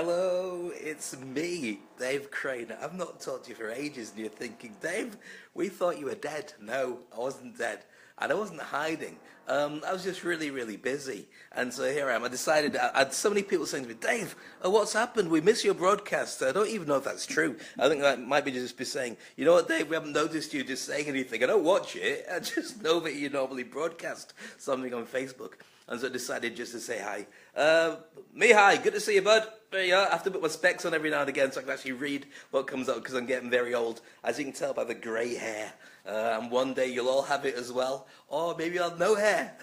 Hello, it's me, Dave Crane. I've not talked to you for ages, and you're thinking, Dave, we thought you were dead. No, I wasn't dead, and I wasn't hiding. I was just really, really busy, and so here I am. I decided, I had so many people saying to me, Dave, what's happened? We miss your broadcast. I don't even know if that's true. I think that might be just be saying, you know what, Dave, we haven't noticed you just saying anything. I don't watch it. I just know that you normally broadcast something on Facebook. And so I decided just to say hi. Hi, good to see you, bud. There you are. I have to put my specs on every now and again so I can actually read what comes up because I'm getting very old, as you can tell by the grey hair. And one day you'll all have it as well, or maybe I'll have no hair.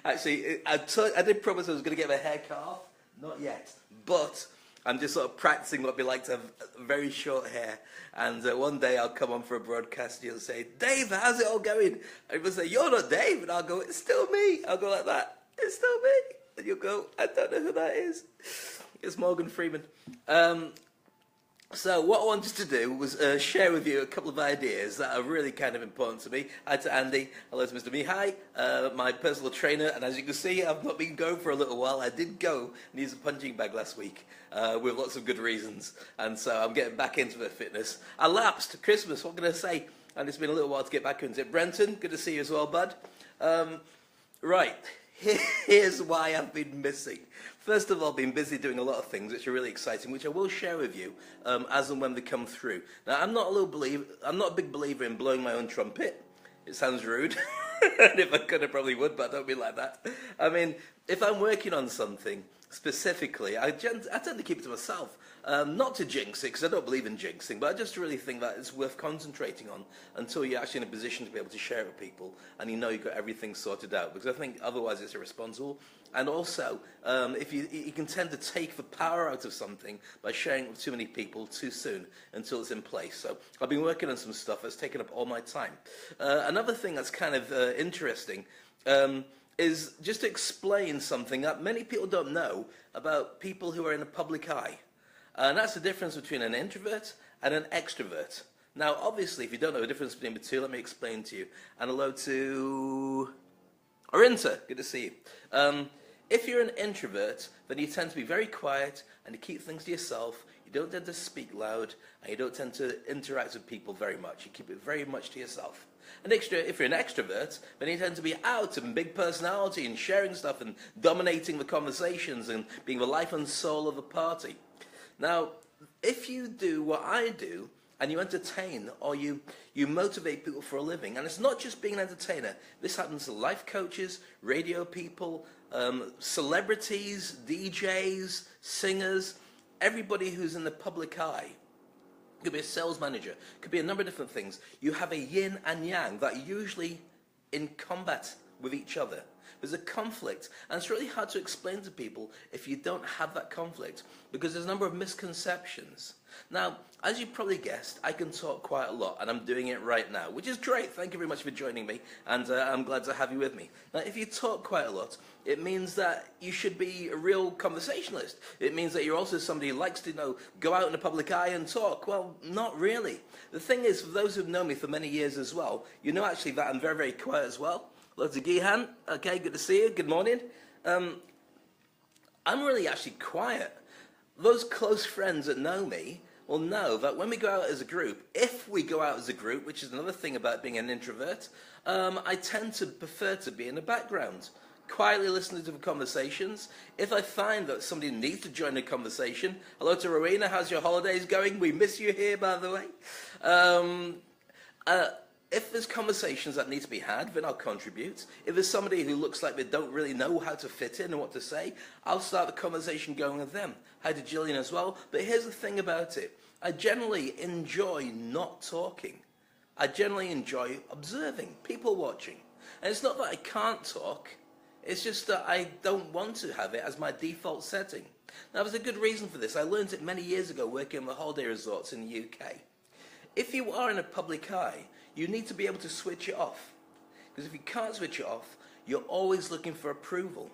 Actually, I did promise I was going to get my hair cut off. Not yet, but I'm just sort of practicing what it'd be like to have very short hair. And one day I'll come on for a broadcast and you'll say, Dave, how's it all going? And you'll say, you're not Dave. And I'll go, it's still me. I'll go like that. It's still me. And you'll go, I don't know who that is. It's Morgan Freeman. So what I wanted to do was share with you a couple of ideas that are really kind of important to me. Hi to Andy. Hello to Mr. Mihai, my personal trainer. And as you can see, I've not been going for a little while. I did go and use a punching bag last week with lots of good reasons. And so I'm getting back into the fitness. I lapsed Christmas, what can I say? And it's been a little while to get back into it. Brenton, good to see you as well, bud. Right. Here's why I've been missing. First of all, been busy doing a lot of things which are really exciting, which I will share with you as and when they come through. Now, I'm not a big believer in blowing my own trumpet. It sounds rude, and if I could, I probably would, but I don't mean like that. I mean, if I'm working on something specifically, I tend to keep it to myself. Not to jinx it, because I don't believe in jinxing, but I just really think that it's worth concentrating on until you're actually in a position to be able to share it with people and you know you've got everything sorted out, because I think otherwise it's irresponsible. And also, if you can tend to take the power out of something by sharing it with too many people too soon until it's in place. So I've been working on some stuff that's taken up all my time. Another thing that's kind of interesting is just to explain something that many people don't know about people who are in the public eye. And that's the difference between an introvert and an extrovert. Now, obviously, if you don't know the difference between the two, let me explain to you. And hello to Orinta, good to see you. If you're an introvert, then you tend to be very quiet and you keep things to yourself. You don't tend to speak loud and you don't tend to interact with people very much. You keep it very much to yourself. And if you're an extrovert, then you tend to be out and big personality and sharing stuff and dominating the conversations and being the life and soul of the party. Now, if you do what I do, and you entertain or you motivate people for a living, and it's not just being an entertainer. This happens to life coaches, radio people, celebrities, DJs, singers, everybody who's in the public eye. Could be a sales manager, could be a number of different things. You have a yin and yang that are usually in combat with each other. There's a conflict, and it's really hard to explain to people if you don't have that conflict, because there's a number of misconceptions. Now, as you probably guessed, I can talk quite a lot, and I'm doing it right now, which is great. Thank you very much for joining me, and I'm glad to have you with me. Now, if you talk quite a lot, it means that you should be a real conversationalist. It means that you're also somebody who likes to, go out in the public eye and talk. Well, not really. The thing is, for those who've known me for many years as well, you know actually that I'm very, very quiet as well. Hello to Gihan. Okay, good to see you. Good morning. I'm really actually quiet. Those close friends that know me will know that when we go out as a group, if we go out as a group, which is another thing about being an introvert, I tend to prefer to be in the background, quietly listening to the conversations. If I find that somebody needs to join the conversation, hello to Rowena, how's your holidays going? We miss you here, by the way. If there's conversations that need to be had, then I'll contribute. If there's somebody who looks like they don't really know how to fit in and what to say, I'll start the conversation going with them. Hi to Gillian as well. But here's the thing about it. I generally enjoy not talking. I generally enjoy observing, people watching. And it's not that I can't talk. It's just that I don't want to have it as my default setting. Now, there's a good reason for this. I learned it many years ago working in the holiday resorts in the UK. If you are in a public eye, you need to be able to switch it off. Because if you can't switch it off, you're always looking for approval.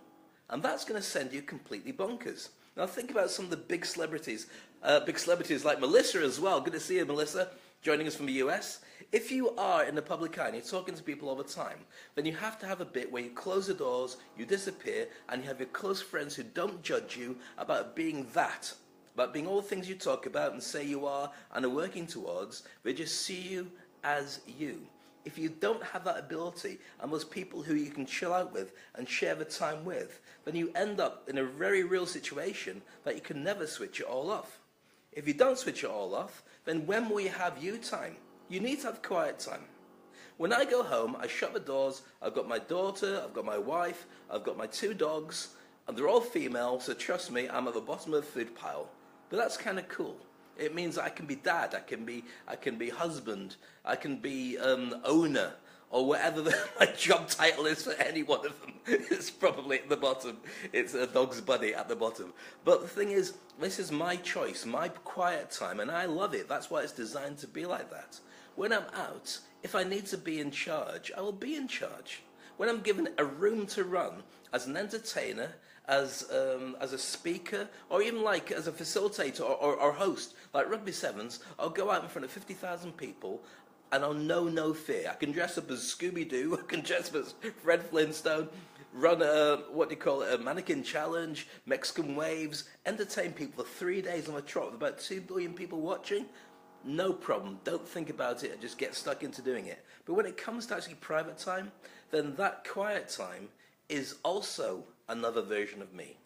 And that's going to send you completely bonkers. Now think about some of the big celebrities like Melissa as well. Good to see you, Melissa. joining us from the US. If you are in the public eye and you're talking to people all the time, then you have to have a bit where you close the doors, you disappear, and you have your close friends who don't judge you about being that, about being all the things you talk about and say you are and are working towards. They just see you as you. If you don't have that ability and those people who you can chill out with and share the time with, then you end up in a very real situation that you can never switch it all off. If you don't switch it all off, then when will you have you time? You need to have quiet time. When I go home, I shut the doors. I've got my daughter, I've got my wife, I've got my 2 dogs, and they're all female, so trust me, I'm at the bottom of the food pile. But that's kind of cool. It means I can be dad, I can be husband, I can be owner, or whatever my job title is for any one of them. It's probably at the bottom. It's a dog's buddy at the bottom. But the thing is, this is my choice, my quiet time, and I love it. That's why it's designed to be like that. When I'm out, if I need to be in charge, I will be in charge. When I'm given a room to run as an entertainer, as a speaker, or even like as a facilitator or host, like Rugby Sevens, I'll go out in front of 50,000 people and I'll know no fear. I can dress up as Scooby-Doo, I can dress up as Fred Flintstone, run a mannequin challenge, Mexican waves, entertain people for 3 days on a trot with about 2 billion people watching. No problem, don't think about it and just get stuck into doing it. But when it comes to actually private time, then that quiet time is also another version of me.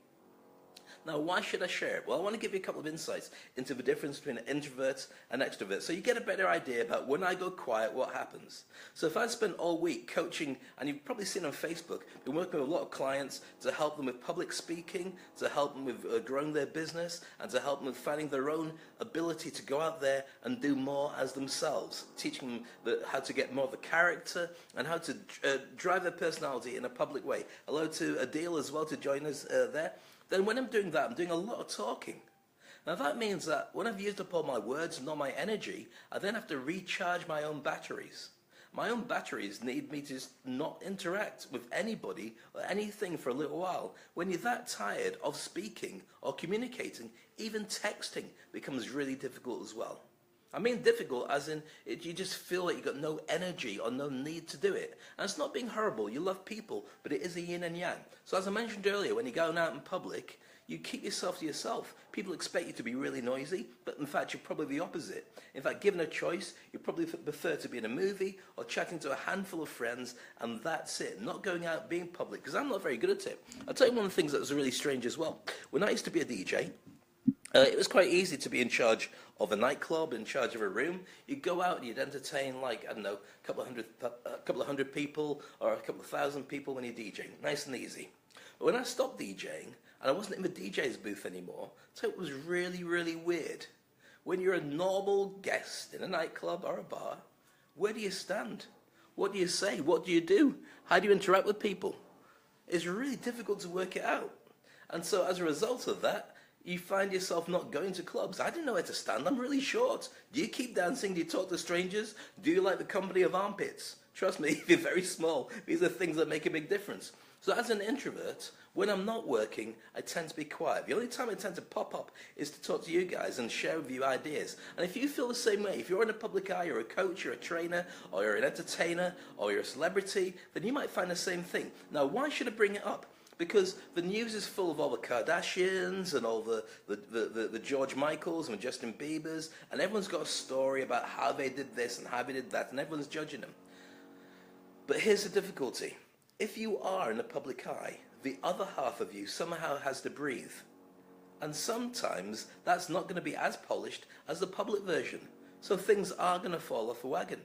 Now, why should I share it? Well, I want to give you a couple of insights into the difference between an introvert and extrovert, so you get a better idea about when I go quiet, what happens. So if I spend all week coaching, and you've probably seen on Facebook, been working with a lot of clients to help them with public speaking, to help them with growing their business, and to help them with finding their own ability to go out there and do more as themselves, teaching them how to get more of a character and how to drive their personality in a public way. Hello to Adil as well to join us there. Then when I'm doing that, I'm doing a lot of talking. Now that means that when I've used up all my words and all my energy, I then have to recharge my own batteries. My own batteries need me to just not interact with anybody or anything for a little while. When you're that tired of speaking or communicating, even texting becomes really difficult as well. I mean difficult as in you just feel like you've got no energy or no need to do it. And it's not being horrible. You love people, but it is a yin and yang. So as I mentioned earlier, when you're going out in public, you keep yourself to yourself. People expect you to be really noisy, but in fact you're probably the opposite. In fact, given a choice, you probably prefer to be in a movie or chatting to a handful of friends, and that's it. Not going out being public, because I'm not very good at it. I'll tell you one of the things that was really strange as well. When I used to be a DJ, it was quite easy to be in charge of a nightclub, in charge of a room. You'd go out and you'd entertain, like, I don't know, a couple of hundred people or a couple of thousand people when you're DJing. Nice and easy. But when I stopped DJing, and I wasn't in the DJ's booth anymore, so it was really, really weird. When you're a normal guest in a nightclub or a bar, where do you stand? What do you say? What do you do? How do you interact with people? It's really difficult to work it out. And so as a result of that, you find yourself not going to clubs. I didn't know where to stand. I'm really short. Do you keep dancing? Do you talk to strangers? Do you like the company of armpits? Trust me, if you're very small, these are things that make a big difference. So as an introvert, when I'm not working, I tend to be quiet. The only time I tend to pop up is to talk to you guys and share with you ideas. And if you feel the same way, if you're in a public eye, you're a coach, you're a trainer, or you're an entertainer, or you're a celebrity, then you might find the same thing. Now, why should I bring it up? Because the news is full of all the Kardashians and all the George Michaels and Justin Biebers, and everyone's got a story about how they did this and how they did that, and everyone's judging them. But here's the difficulty. If you are in the public eye, the other half of you somehow has to breathe. And sometimes that's not going to be as polished as the public version. So things are going to fall off the wagon.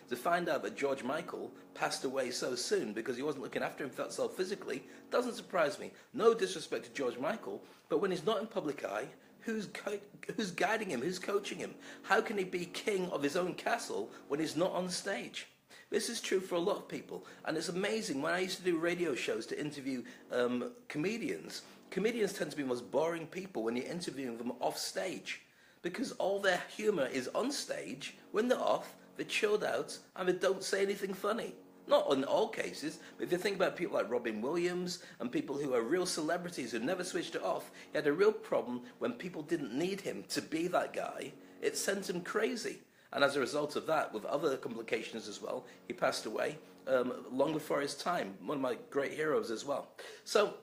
To find out that George Michael passed away so soon because he wasn't looking after himself physically doesn't surprise me. No disrespect to George Michael, but when he's not in public eye, who's guiding him? Who's coaching him? How can he be king of his own castle when he's not on stage? This is true for a lot of people, and it's amazing. When I used to do radio shows to interview comedians tend to be the most boring people when you're interviewing them off stage, because all their humour is on stage. When they're off, they're chilled out and they don't say anything funny. Not in all cases, but if you think about people like Robin Williams and people who are real celebrities who never switched it off, he had a real problem when people didn't need him to be that guy. It sent him crazy. And as a result of that, with other complications as well, he passed away long before his time. One of my great heroes as well. So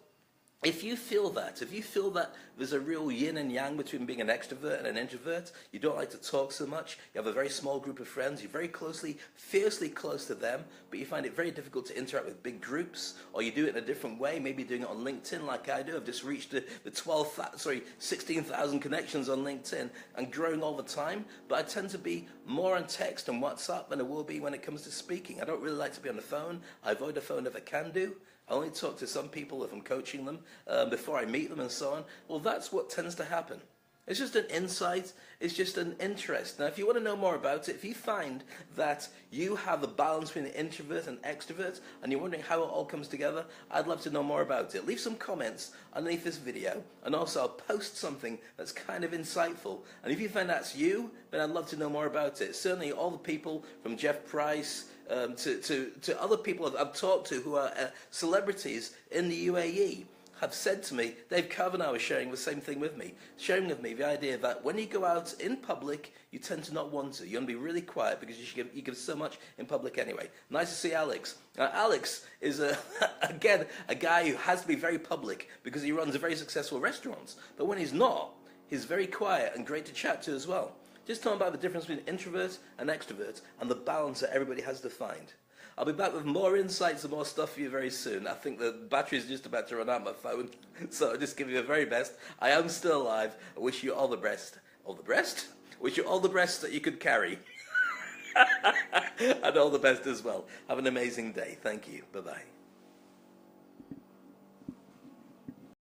if you feel that there's a real yin and yang between being an extrovert and an introvert, you don't like to talk so much, you have a very small group of friends, you're very fiercely close to them, but you find it very difficult to interact with big groups, or you do it in a different way, maybe doing it on LinkedIn like I do. I've just reached the 16,000 connections on LinkedIn and growing all the time, but I tend to be more on text and WhatsApp than I will be when it comes to speaking. I don't really like to be on the phone. I avoid the phone if I can do. I only talk to some people if I'm coaching them before I meet them and so on. Well, that's what tends to happen. It's just an insight. It's just an interest. Now, if you want to know more about it, if you find that you have a balance between introvert and extrovert, and you're wondering how it all comes together, I'd love to know more about it. Leave some comments underneath this video, and also I'll post something that's kind of insightful. And if you find that's you, then I'd love to know more about it. Certainly all the people from Jeff Price, to other people I've talked to who are celebrities in the UAE have said to me, Dave Kavanagh was sharing the same thing with me, sharing with me the idea that when you go out in public, you tend to not want to. You want to be really quiet because you give so much in public anyway. Nice to see Alex. Alex is, again, a guy who has to be very public because he runs a very successful restaurant. But when he's not, he's very quiet and great to chat to as well. Just talking about the difference between introvert and extrovert and the balance that everybody has to find. I'll be back with more insights and more stuff for you very soon. I think the battery's just about to run out of my phone, so I'll just give you the very best. I am still alive. I wish you all the best. All the best? Wish you all the best that you could carry. And all the best as well. Have an amazing day. Thank you. Bye-bye.